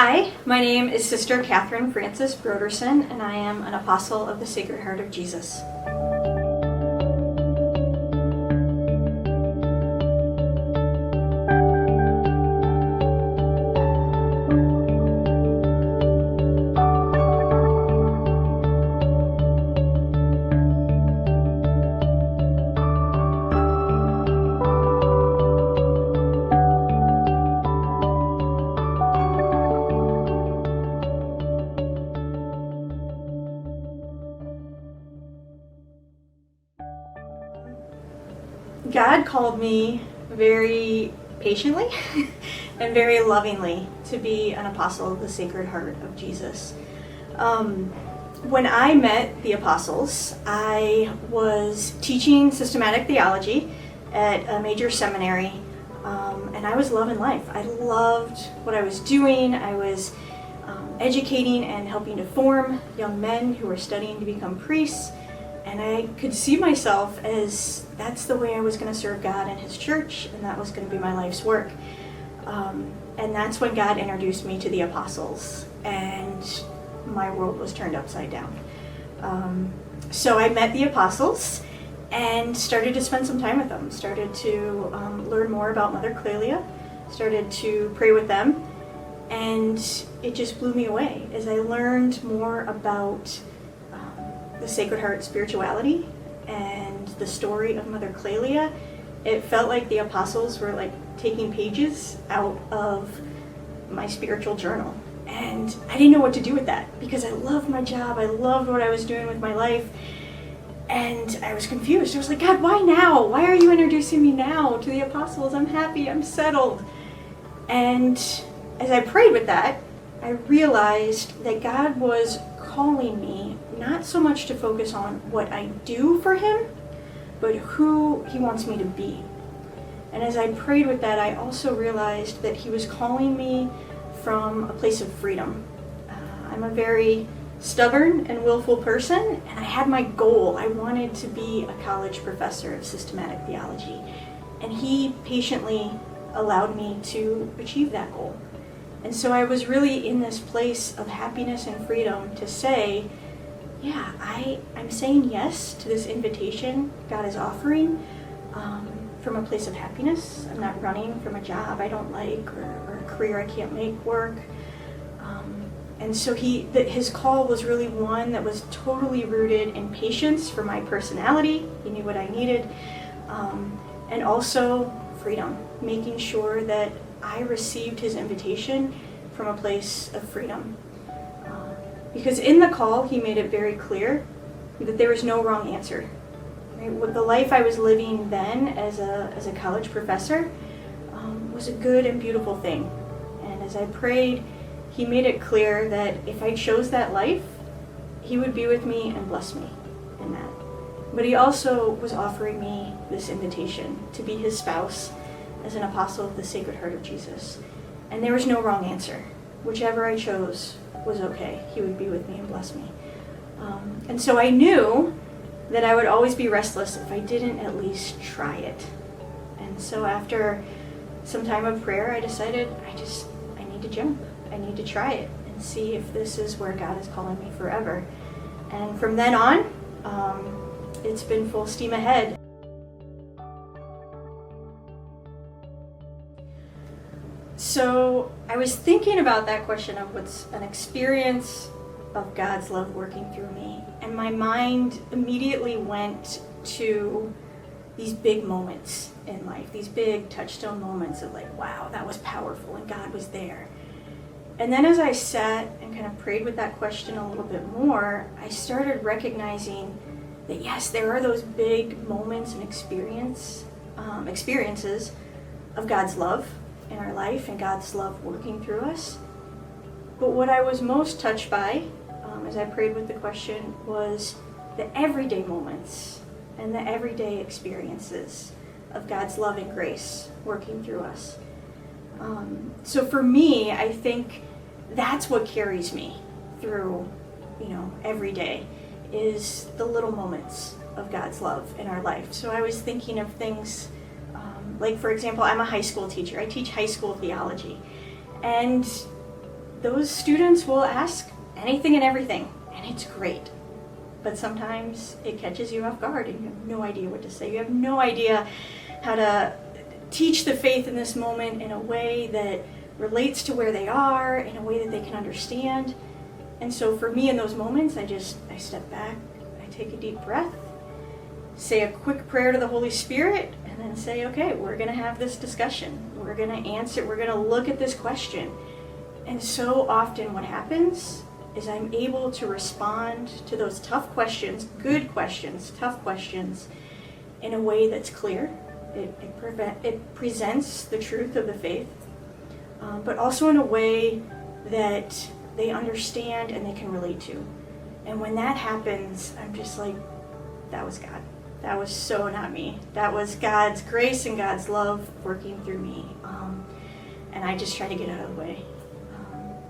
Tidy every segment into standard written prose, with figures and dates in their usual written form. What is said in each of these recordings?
Hi, my name is Sister Catherine Frances Brodersen, and I am an apostle of the Sacred Heart of Jesus. God called me very patiently and very lovingly to be an apostle of the Sacred Heart of Jesus. When I met the apostles, I was teaching systematic theology at a major seminary, and I was loving life. I loved what I was doing. I was educating and helping to form young men who were studying to become priests. And I could see myself as that's the way I was going to serve God and His church, and that was going to be my life's work. And that's when God introduced me to the apostles, and my world was turned upside down. So I met the apostles and started to spend some time with them, started to learn more about Mother Clelia, started to pray with them, and it just blew me away as I learned more about the Sacred Heart spirituality and the story of Mother Clelia. It felt like the apostles were like taking pages out of my spiritual journal. And I didn't know what to do with that because I loved my job. I loved what I was doing with my life. And I was confused. I was like, God, why now? Why are you introducing me now to the apostles? I'm happy, I'm settled. And as I prayed with that, I realized that God was calling me not so much to focus on what I do for Him, but who He wants me to be. And as I prayed with that, I also realized that He was calling me from a place of freedom. I'm a very stubborn and willful person, and I had my goal. I wanted to be a college professor of systematic theology, and He patiently allowed me to achieve that goal. And so I was really in this place of happiness and freedom to say, yeah, I'm saying yes to this invitation God is offering from a place of happiness. I'm not running from a job I don't like or a career I can't make work. And so his call was really one that was totally rooted in patience for my personality. He knew what I needed. And also freedom, making sure that I received His invitation from a place of freedom. Because in the call, He made it very clear that there was no wrong answer. Right? The life I was living then as a college professor was a good and beautiful thing. And as I prayed, He made it clear that if I chose that life, He would be with me and bless me in that. But He also was offering me this invitation to be His spouse as an apostle of the Sacred Heart of Jesus. And there was no wrong answer. Whichever I chose was okay. He would be with me and bless me. And so I knew that I would always be restless if I didn't at least try it. And so after some time of prayer, I decided I need to jump. I need to try it and see if this is where God is calling me forever. And from then on, it's been full steam ahead. So I was thinking about that question of what's an experience of God's love working through me, and my mind immediately went to these big moments in life, these big touchstone moments of like, wow, that was powerful and God was there. And then as I sat and kind of prayed with that question a little bit more, I started recognizing that yes, there are those big moments and experiences of God's love in our life and God's love working through us. But what I was most touched by as I prayed with the question was the everyday moments and the everyday experiences of God's love and grace working through us. So for me, I think that's what carries me through, every day is the little moments of God's love in our life. So I was thinking of things like, for example, I'm a high school teacher. I teach high school theology. And those students will ask anything and everything, and it's great. But sometimes it catches you off guard and you have no idea what to say. You have no idea how to teach the faith in this moment in a way that relates to where they are, in a way that they can understand. And so for me in those moments, I step back, I take a deep breath, say a quick prayer to the Holy Spirit, and then say, okay, we're going to have this discussion. We're going to answer, we're going to look at this question. And so often what happens is I'm able to respond to those tough questions, good questions, tough questions, in a way that's clear. It presents the truth of the faith, but also in a way that they understand and they can relate to. And when that happens, I'm just like, that was God. That was so not me. That was God's grace and God's love working through me. And I just try to get out of the way.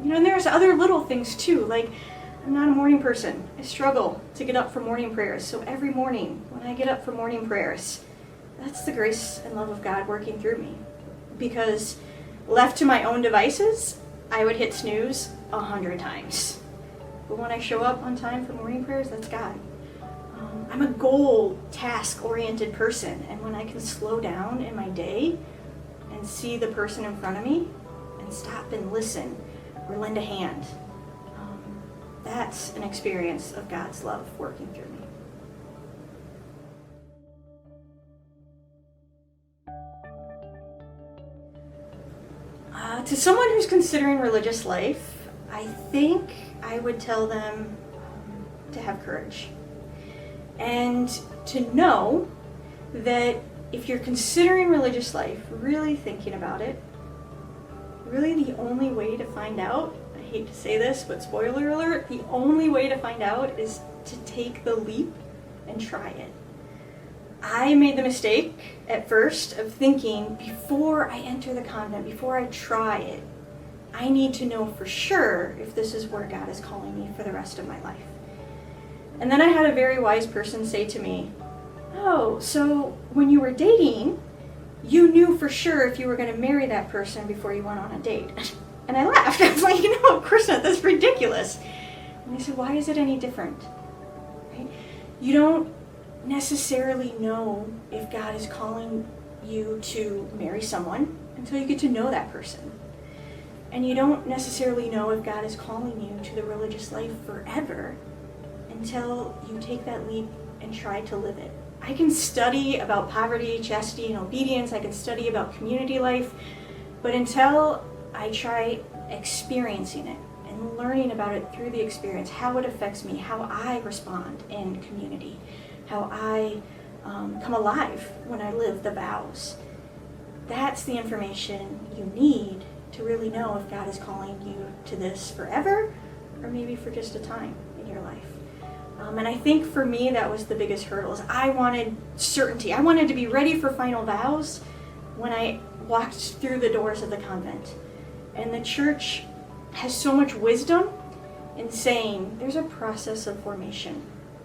And there's other little things too, like I'm not a morning person. I struggle to get up for morning prayers. So every morning when I get up for morning prayers, that's the grace and love of God working through me. Because left to my own devices, I would hit snooze 100 times. But when I show up on time for morning prayers, that's God. I'm a goal, task-oriented person. And when I can slow down in my day and see the person in front of me and stop and listen or lend a hand, that's an experience of God's love working through me. To someone who's considering religious life, I think I would tell them to have courage. And to know that if you're considering religious life, really thinking about it, really the only way to find out, I hate to say this, but spoiler alert, the only way to find out is to take the leap and try it. I made the mistake at first of thinking, before I enter the convent, before I try it, I need to know for sure if this is where God is calling me for the rest of my life. And then I had a very wise person say to me, oh, so when you were dating, you knew for sure if you were going to marry that person before you went on a date. And I laughed. I was like, of course not. That's ridiculous. And I said, why is it any different? Right? You don't necessarily know if God is calling you to marry someone until you get to know that person. And you don't necessarily know if God is calling you to the religious life forever until you take that leap and try to live it. I can study about poverty, chastity, and obedience. I can study about community life. But until I try experiencing it and learning about it through the experience, how it affects me, how I respond in community, how I come alive when I live the vows, that's the information you need to really know if God is calling you to this forever or maybe for just a time in your life. And I think for me that was the biggest hurdle. Is I wanted certainty. I wanted to be ready for final vows when I walked through the doors of the convent. And the church has so much wisdom in saying there's a process of formation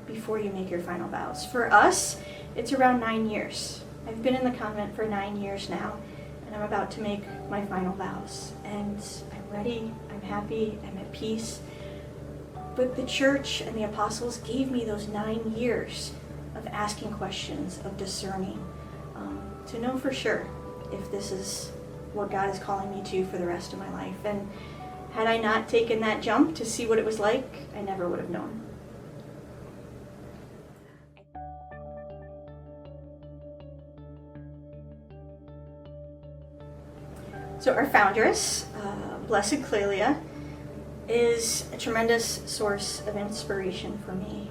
before you make your final vows. For us, it's around 9 years. I've been in the convent for 9 years now, and I'm about to make my final vows. And I'm ready, I'm happy, I'm at peace. But the church and the apostles gave me those 9 years of asking questions, of discerning, to know for sure if this is what God is calling me to for the rest of my life. And had I not taken that jump to see what it was like, I never would have known. So our foundress, Blessed Clelia, is a tremendous source of inspiration for me,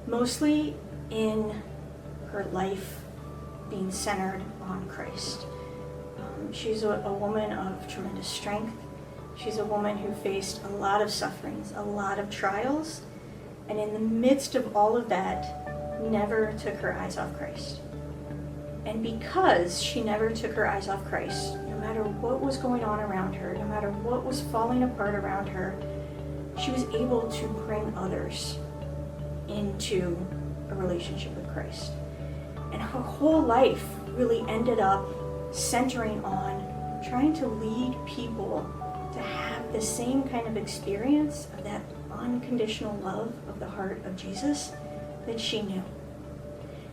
mostly in her life being centered on Christ. She's a woman of tremendous strength. She's a woman who faced a lot of sufferings, a lot of trials, and in the midst of all of that, never took her eyes off Christ. And because she never took her eyes off Christ, no matter what was going on around her, no matter what was falling apart around her, she was able to bring others into a relationship with Christ. And her whole life really ended up centering on trying to lead people to have have the same kind of experience of that unconditional love of the heart of Jesus that she knew.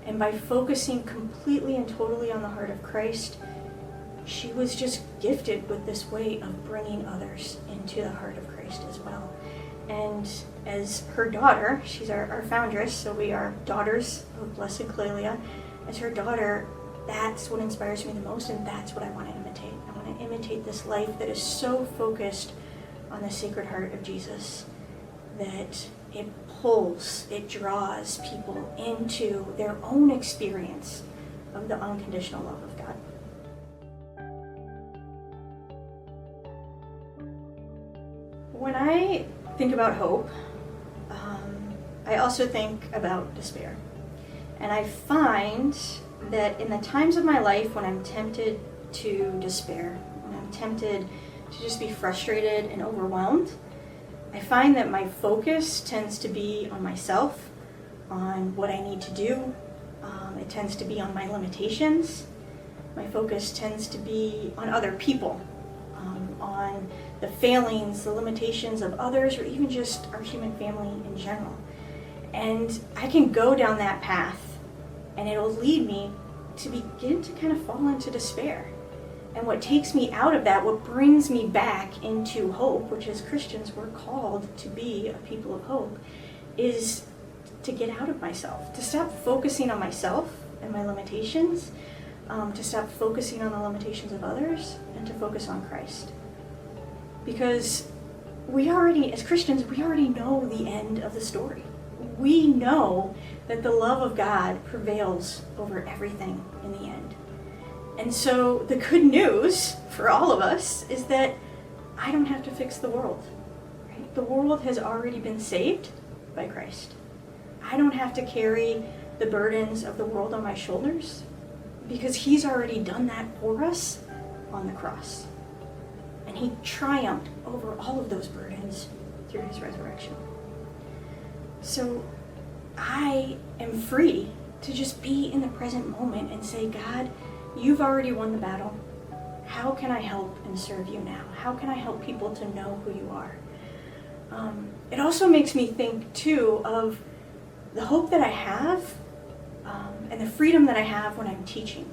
And by focusing completely and totally on the heart of Christ, she was just gifted with this way of bringing others into the heart of Christ as well. And as her daughter, she's our foundress, so we are daughters of Blessed Clelia. As her daughter, that's what inspires me the most, and that's what I want to imitate. I want to imitate this life that is so focused on the Sacred Heart of Jesus that it pulls, it draws people into their own experience of the unconditional love of God. When I think about hope, I also think about despair. And I find that in the times of my life when I'm tempted to despair, when I'm tempted to just be frustrated and overwhelmed, I find that my focus tends to be on myself, on what I need to do. It tends to be on my limitations. My focus tends to be on other people, on the failings, the limitations of others, or even just our human family in general. And I can go down that path, and it'll lead me to begin to kind of fall into despair. And what takes me out of that, what brings me back into hope, which as Christians we're called to be a people of hope, is to get out of myself, to stop focusing on myself and my limitations, to stop focusing on the limitations of others, and to focus on Christ. Because we already, as Christians, we already know the end of the story. We know that the love of God prevails over everything in the end. And so the good news for all of us is that I don't have to fix the world. Right? The world has already been saved by Christ. I don't have to carry the burdens of the world on my shoulders because he's already done that for us on the cross. And he triumphed over all of those burdens through his resurrection. So I am free to just be in the present moment and say, God, you've already won the battle. How can I help and serve you now? How can I help people to know who you are? It also makes me think, too, of the hope that I have and the freedom that I have when I'm teaching.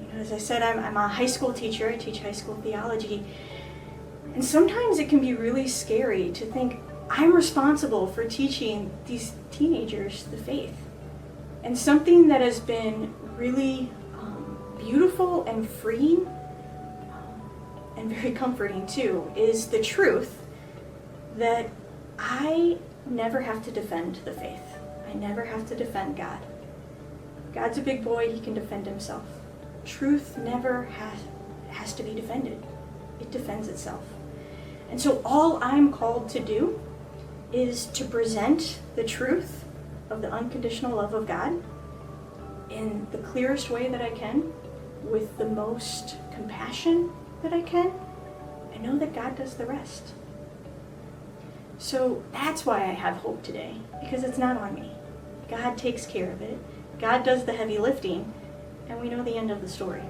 You know, as I said, I'm a high school teacher. I teach high school theology. And sometimes it can be really scary to think I'm responsible for teaching these teenagers the faith. And something that has been really beautiful and freeing and very comforting too is the truth that I never have to defend the faith. I never have to defend God. God's a big boy, he can defend himself. Truth never has to be defended. It defends itself. And so all I'm called to do is to present the truth of the unconditional love of God in the clearest way that I can, with the most compassion that I can, and know that God does the rest. So that's why I have hope today, because it's not on me. God takes care of it. God does the heavy lifting, and we know the end of the story.